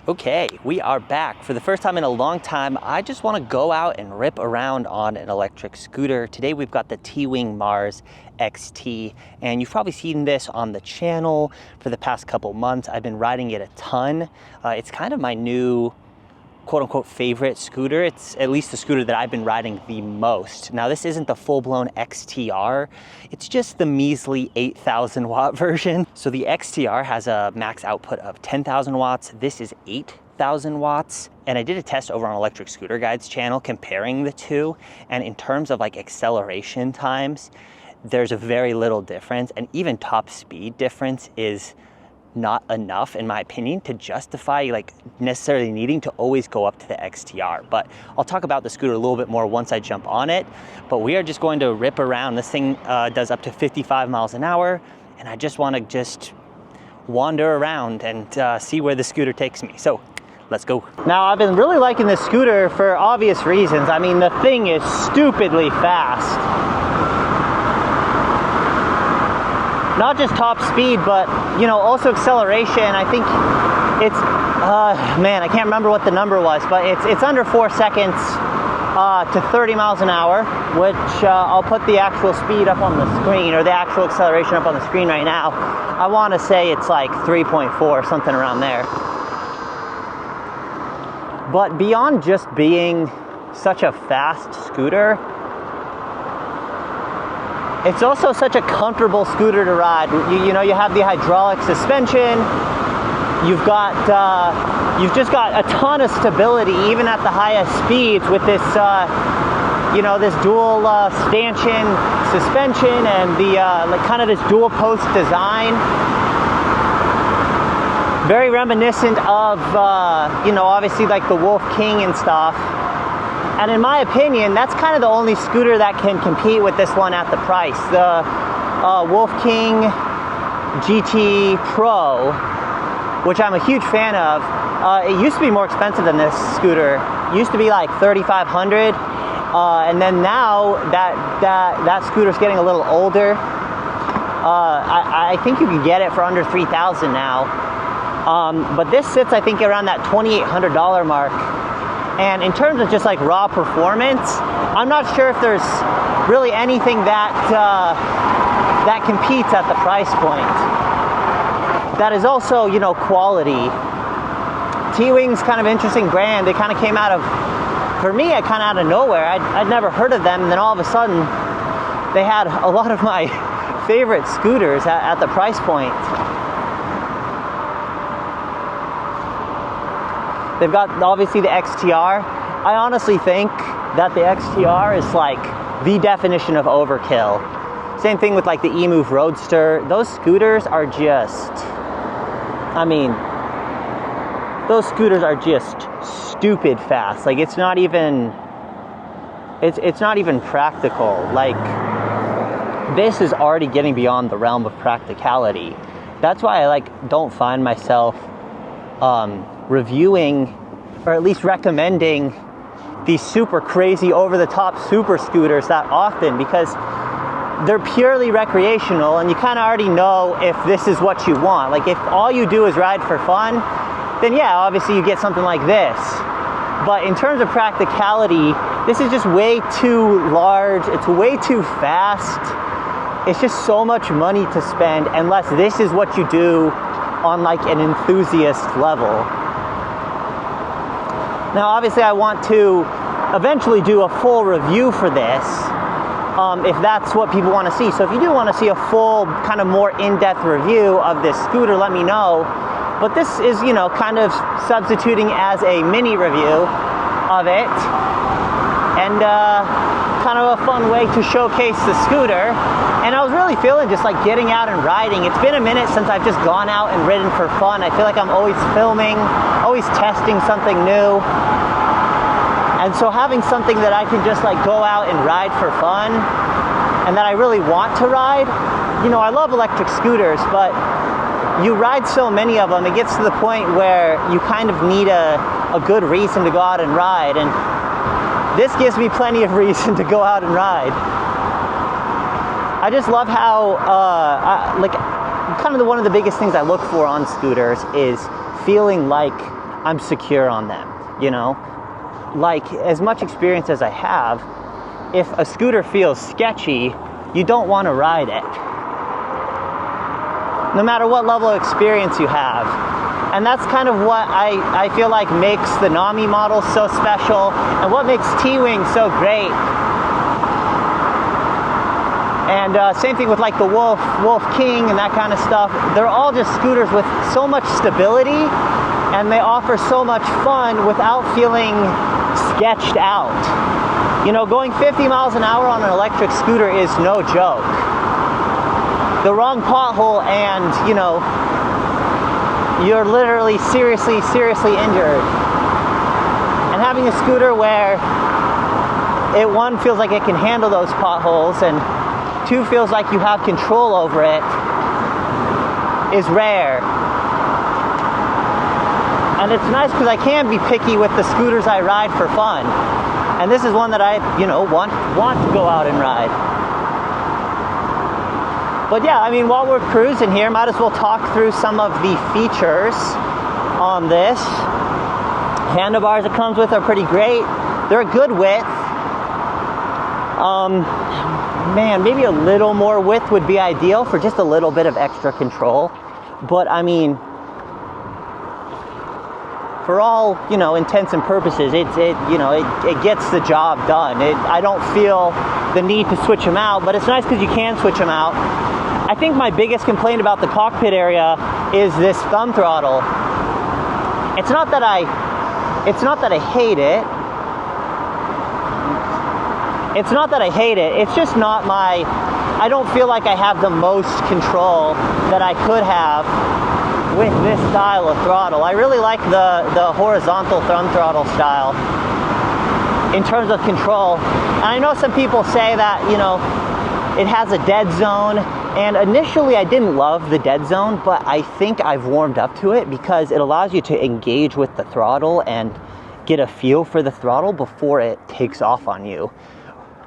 Okay, we are back. For the first time in a long time, I just want to go out and rip around on an electric scooter. Today we've got the Teewing Mars XT, and you've probably seen this on the channel for the past couple months. I've been riding it a ton. It's kind of my new quote-unquote favorite scooter. It's at least the scooter that I've been riding the most. Now, this isn't the full-blown XTR. It's just the measly 8,000 watt version. So the XTR has a max output of 10,000 watts. This is 8,000 watts. And I did a test over on Electric Scooter Guide's channel comparing the two. And in terms of like acceleration times, there's a very little difference. And even top speed difference is not enough, in my opinion, to justify like necessarily needing to always go up to the XTR. But I'll talk about the scooter a little bit more once I jump on it. But we are just going to rip around. This thing does up to 55 miles an hour, and I just want to wander around and see where the scooter takes me. So let's go. Now, I've been really liking this scooter for obvious reasons. I mean, the thing is stupidly fast. Not just top speed, but, you know, also acceleration. I think it's, man, I can't remember what the number was, but it's under 4 seconds to 30 miles an hour, which I'll put the actual speed up on the screen, or the actual acceleration up on the screen right now. I want to say it's like 3.4, something around there. But beyond just being such a fast scooter, it's also such a comfortable scooter to ride. You know, you have the hydraulic suspension. You've just got a ton of stability, even at the highest speeds, with this, you know, this dual stanchion suspension and the like kind of this dual post design. Very reminiscent of, you know, obviously like the Wolf King and stuff. And in my opinion, that's kind of the only scooter that can compete with this one at the price. The Wolf King GT Pro, which I'm a huge fan of. It used to be more expensive than this scooter. It used to be like $3,500, and then now that scooter's getting a little older. I think you can get it for under $3,000 now. But this sits, I think, around that $2,800 mark. And in terms of just like raw performance, I'm not sure if there's really anything that competes at the price point. That is also, you know, quality. Teewing's kind of interesting brand. They kind of came out of, for me, kind of out of nowhere. I'd never heard of them, and then all of a sudden, they had a lot of my favorite scooters at the price point. They've got, obviously, the XTR. I honestly think that the XTR is like the definition of overkill. Same thing with like the eMove Roadster. Those scooters are just, I mean, those scooters are just stupid fast. Like, it's not even practical. Like, this is already getting beyond the realm of practicality. That's why I don't find myself reviewing, or at least recommending, these super crazy over-the-top super scooters that often, because they're purely recreational, and you kind of already know if this is what you want. Like, if all you do is ride for fun, then yeah, obviously you get something like this. But in terms of practicality, this is just way too large. It's way too fast. It's just so much money to spend, unless this is what you do on like an enthusiast level. Now, obviously, I want to eventually do a full review for this, if that's what people want to see. So if you do want to see a full, kind of more in-depth review of this scooter, let me know. But this is, you know, kind of substituting as a mini review of it, and kind of a fun way to showcase the scooter. And I was really feeling just like getting out and riding. It's been a minute since I've just gone out and ridden for fun. I feel like I'm always filming, always testing something new. And so having something that I can just like go out and ride for fun, and that I really want to ride, you know, I love electric scooters, but you ride so many of them, it gets to the point where you kind of need a good reason to go out and ride. And this gives me plenty of reason to go out and ride. I just love how, one of the biggest things I look for on scooters is feeling like I'm secure on them, you know? Like, as much experience as I have, if a scooter feels sketchy, you don't want to ride it, no matter what level of experience you have. And that's kind of what I feel like makes the NAMI model so special, and what makes Teewing so great. And same thing with like the Wolf King and that kind of stuff. They're all just scooters with so much stability, and they offer so much fun without feeling sketched out. You know, going 50 miles an hour on an electric scooter is no joke. The wrong pothole and, you know, you're literally seriously injured. And having a scooter where it, one, feels like it can handle those potholes, and two, feels like you have control over it, is rare. And it's nice because I can be picky with the scooters I ride for fun. And this is one that I, you know, want to go out and ride. But yeah, I mean, while we're cruising here, might as well talk through some of the features on this. Handlebars it comes with are pretty great. They're a good width. Man, maybe a little more width would be ideal for just a little bit of extra control. But I mean, for all, you know, intents and purposes, it gets the job done. I don't feel the need to switch them out, but it's nice because you can switch them out. I think my biggest complaint about the cockpit area is this thumb throttle. It's not that I hate it. It's not that I hate it. It's just not I don't feel like I have the most control that I could have with this style of throttle. I really like the horizontal thumb throttle style in terms of control. And I know some people say that, you know, it has a dead zone, and initially I didn't love the dead zone, but I think I've warmed up to it because it allows you to engage with the throttle and get a feel for the throttle before it takes off on you.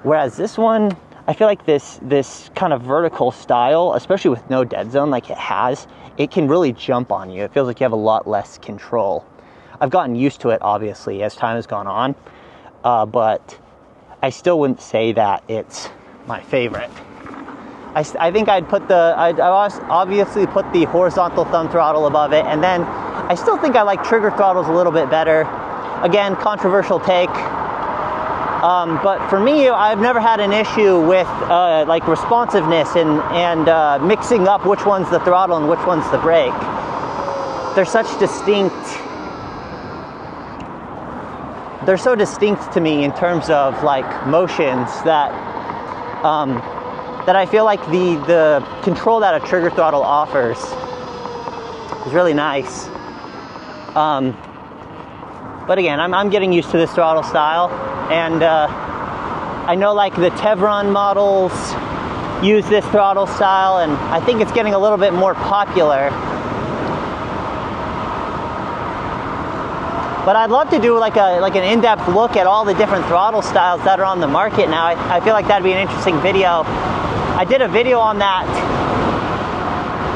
Whereas this one, I feel like this kind of vertical style, especially with no dead zone like it has, it can really jump on you. It feels like you have a lot less control. I've gotten used to it, obviously, as time has gone on, but I still wouldn't say that it's my favorite. I think I'd obviously put the horizontal thumb throttle above it, and then I still think I like trigger throttles a little bit better. Again, controversial take. But for me, I've never had an issue with like responsiveness and mixing up which one's the throttle and which one's the brake. They're so distinct to me in terms of like motions that I feel like the control that a trigger throttle offers is really nice. But again, I'm getting used to this throttle style, and I know like the Tevron models use this throttle style, and I think it's getting a little bit more popular. But I'd love to do like an in-depth look at all the different throttle styles that are on the market now. I feel like that'd be an interesting video. I did a video on that,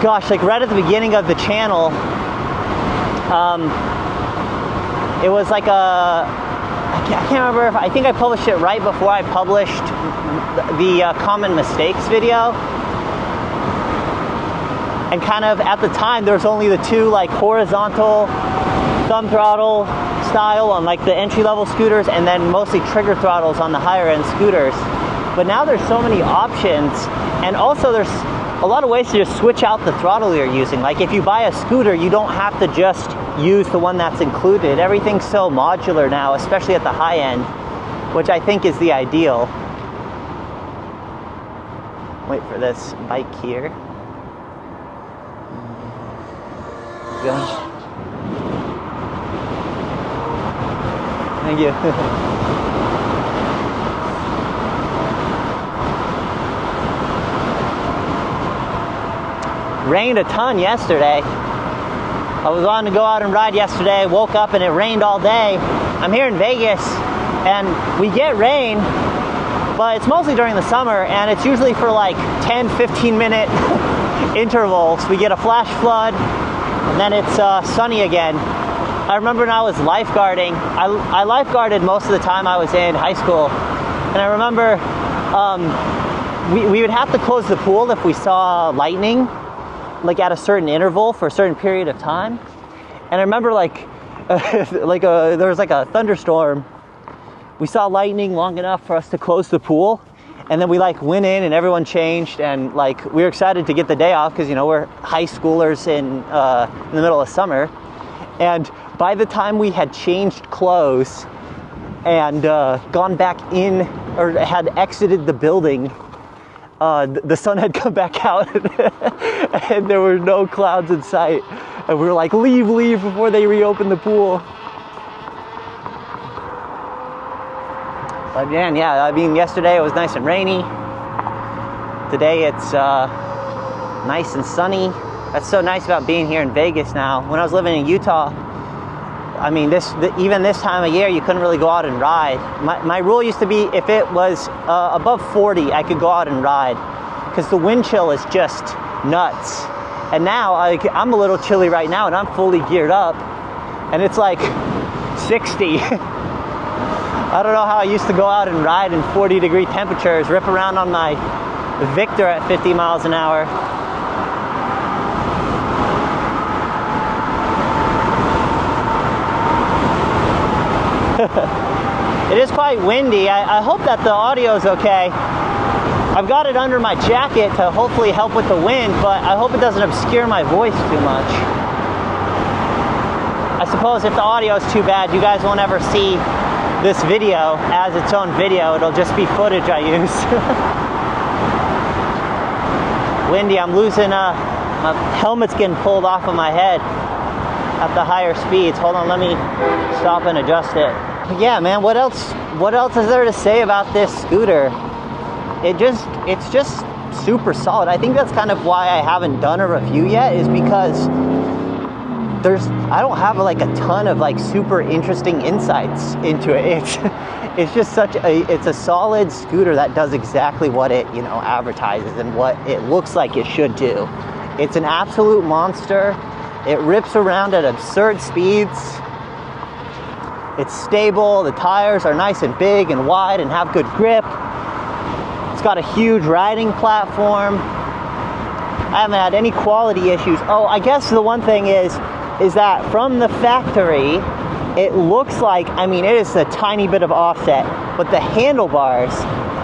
gosh, like right at the beginning of the channel. It was like I can't remember if, I think I published it right before I published the common mistakes video. And kind of at the time, there was only the two like horizontal thumb throttle style on like the entry-level scooters, and then mostly trigger throttles on the higher-end scooters. But now there's so many options, and also there's a lot of ways to just switch out the throttle you're using. Like if you buy a scooter, you don't have to just use the one that's included. Everything's so modular now, especially at the high end, which I think is the ideal. Wait for this bike here. Good. Thank you. Rained a ton yesterday. I was on to go out and ride yesterday, woke up and it rained all day. I'm here in Vegas and we get rain, but it's mostly during the summer, and it's usually for like 10-15 minute intervals. We get a flash flood and then it's sunny again. I remember when I was lifeguarding, I lifeguarded most of the time I was in high school. And I remember we would have to close the pool if we saw lightning, like at a certain interval for a certain period of time. And I remember there was like a thunderstorm. We saw lightning long enough for us to close the pool. And then we like went in and everyone changed, and like we were excited to get the day off because, you know, we're high schoolers in the middle of summer. And by the time we had changed clothes and gone back in, or had exited the building, the sun had come back out and there were no clouds in sight. And we were like, leave before they reopen the pool. But man, yeah, I mean, yesterday it was nice and rainy. Today it's nice and sunny. That's so nice about being here in Vegas now. When I was living in Utah, I mean, even this time of year, you couldn't really go out and ride. My rule used to be if it was above 40, I could go out and ride because the wind chill is just nuts. And now I'm a little chilly right now and I'm fully geared up and it's like 60. I don't know how I used to go out and ride in 40-degree temperatures, rip around on my Victor at 50 miles an hour. It is quite windy. I hope that the audio is okay. I've got it under my jacket to hopefully help with the wind, but I hope it doesn't obscure my voice too much. I suppose if the audio is too bad, you guys won't ever see this video as its own video. It'll just be footage I use. Windy, I'm losing, my helmet's getting pulled off of my head at the higher speeds. Hold on, let me stop and adjust it. But yeah, man, what else is there to say about this scooter? It's just super solid. I think that's kind of why I haven't done a review yet, is because I don't have like a ton of like super interesting insights into it. It's just it's a solid scooter that does exactly what it, you know, advertises and what it looks like it should do. It's an absolute monster. It rips around at absurd speeds. It's stable. The tires are nice and big and wide and have good grip. It's got a huge riding platform. I haven't had any quality issues. Oh, I guess the one thing is that from the factory, it looks like, I mean, it is a tiny bit of offset, but the handlebars,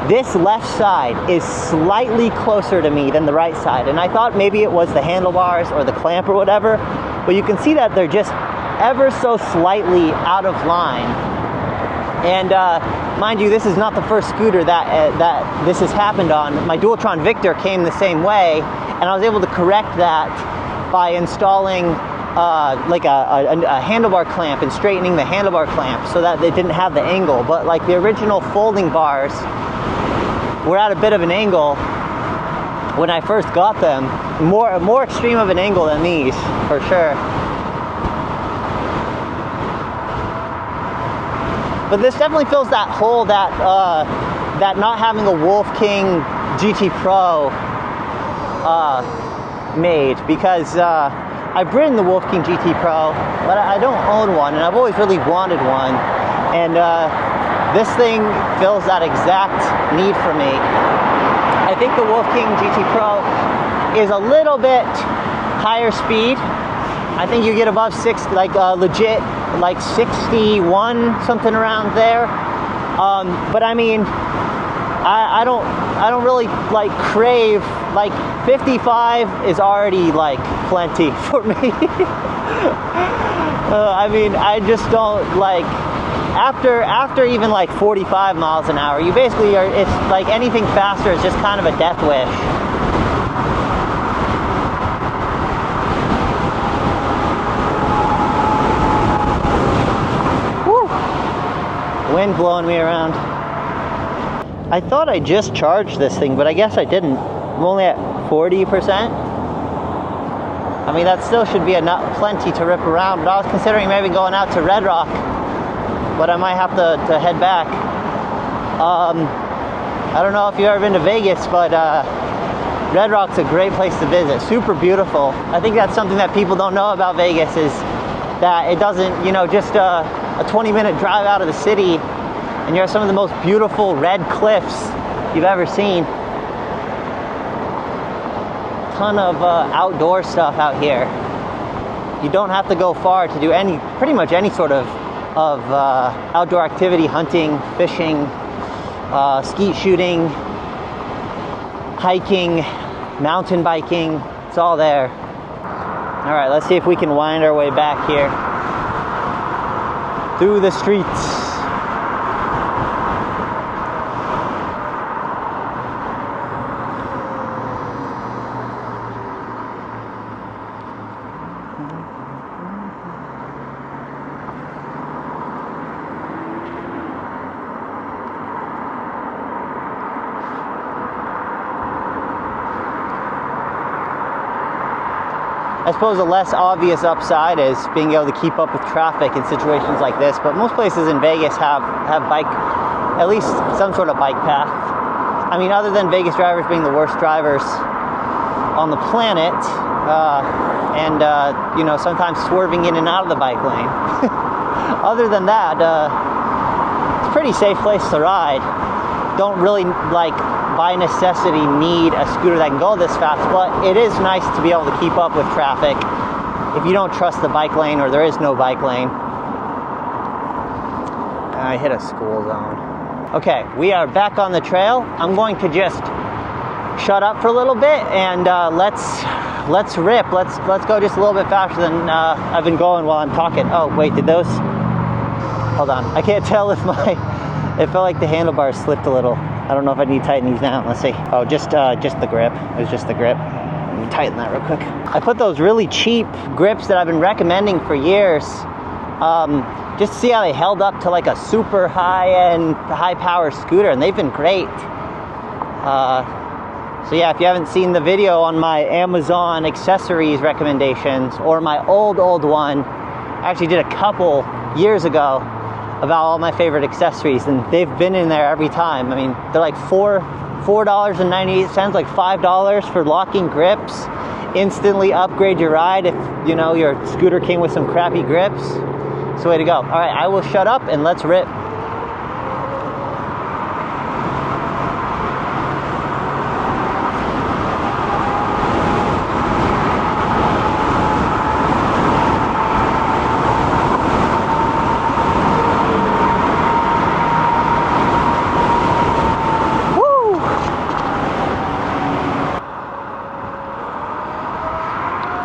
this left side is slightly closer to me than the right side. And I thought maybe it was the handlebars or the clamp or whatever, but you can see that they're just ever so slightly out of line. And mind you, this is not the first scooter that this has happened on. My Dualtron Victor came the same way, and I was able to correct that by installing like a handlebar clamp and straightening the handlebar clamp so that it didn't have the angle. But like the original folding bars were at a bit of an angle when I first got them. More extreme of an angle than these, for sure. But this definitely fills that hole that not having a Wolf King GT Pro made, because I've ridden the Wolf King GT Pro, but I don't own one, and I've always really wanted one. And this thing fills that exact need for me. I think the Wolf King GT Pro is a little bit higher speed. I think you get above 60, like legit, like 61, something around there. But I mean, I don't really like crave, like 55 is already like plenty for me. I mean, I just don't like, after even like 45 miles an hour, you basically are, it's like anything faster is just kind of a death wish. Wind blowing me around. I thought I just charged this thing, but I guess I didn't. I'm only at 40%. I mean, that still should be enough, plenty to rip around, but I was considering maybe going out to Red Rock, but I might have to head back. I don't know if you've ever been to Vegas, but Red Rock's a great place to visit. Super beautiful. I think that's something that people don't know about Vegas, is that it doesn't, you know, just a 20-minute drive out of the city and you have some of the most beautiful red cliffs you've ever seen. Ton of outdoor stuff out here. You don't have to go far to do pretty much any sort of outdoor activity: hunting, fishing, skeet shooting, hiking, mountain biking. It's all there. All right, let's see if we can wind our way back here through the streets. I suppose the less obvious upside is being able to keep up with traffic in situations like this, but most places in Vegas have at least some sort of bike path. I mean, other than Vegas drivers being the worst drivers on the planet, and you know, sometimes swerving in and out of the bike lane. Other than that, it's a pretty safe place to ride. Don't really, like, by necessity need a scooter that can go this fast, but it is nice to be able to keep up with traffic if you don't trust the bike lane or there is no bike lane. I hit a school zone. Okay, we are back on the trail. I'm going to just shut up for a little bit and let's rip. Let's go just a little bit faster than I've been going while I'm talking. Oh wait, did those? Hold on, I can't tell if it felt like the handlebars slipped a little. I don't know if I need to tighten these down. Let's see. Oh, just the grip. It was just the grip. Let me tighten that real quick. I put those really cheap grips that I've been recommending for years, just to see how they held up to like a super high-end, high-power scooter, and they've been great. So yeah, if you haven't seen the video on my Amazon accessories recommendations, or my old one, I actually did a couple years ago about all my favorite accessories, and they've been in there every time. I mean, they're like $4.98, like $5 for locking grips. Instantly upgrade your ride if, you know, your scooter came with some crappy grips. It's the way to go. All right, I will shut up and let's rip.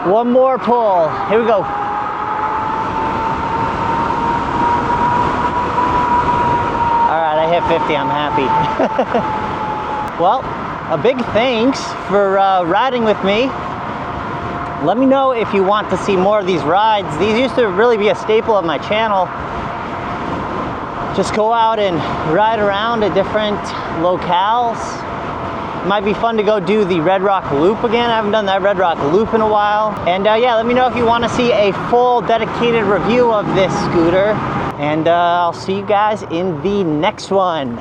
One more pull. Here we go. All right, I hit 50. I'm happy. Well, a big thanks for riding with me. Let me know if you want to see more of these rides. These used to really be a staple of my channel. Just go out and ride around at different locales. Might be fun to go do the Red Rock Loop again. I haven't done that Red Rock Loop in a while. And yeah, let me know if you want to see a full dedicated review of this scooter. And I'll see you guys in the next one.